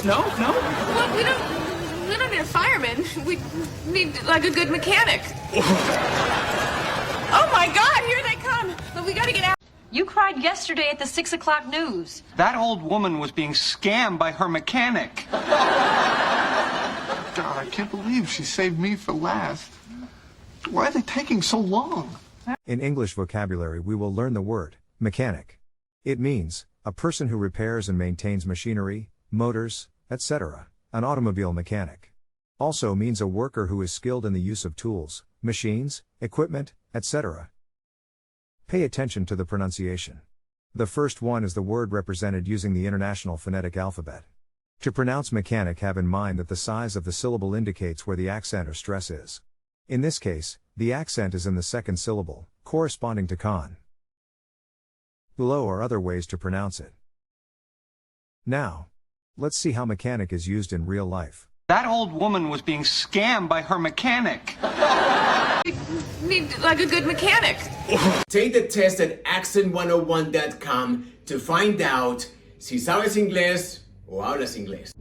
No? Well, we don't need a fireman. We need, like, a good mechanic. Oh, my God, here they come. But we gotta get out. You cried yesterday at the 6 o'clock news. That old woman was being scammed by her mechanic. God, I can't believe she saved me for last. Why are they taking so long? In English vocabulary, we will learn the word mechanic. It means a person who repairs and maintains machinery, motors, etc., an automobile mechanic. Also means a worker who is skilled in the use of tools, machines, equipment, etc. Pay attention to the pronunciation. The first one is the word represented using the International Phonetic Alphabet. To pronounce mechanic, have in mind that the size of the syllable indicates where the accent or stress is. In this case, the accent is in the second syllable, corresponding to con. Below are other ways to pronounce it. Now, let's see how mechanic is used in real life. That old woman was being scammed by her mechanic. We need, like, a good mechanic. Take the test at accent101.com to find out si sabes inglés o hablas inglés.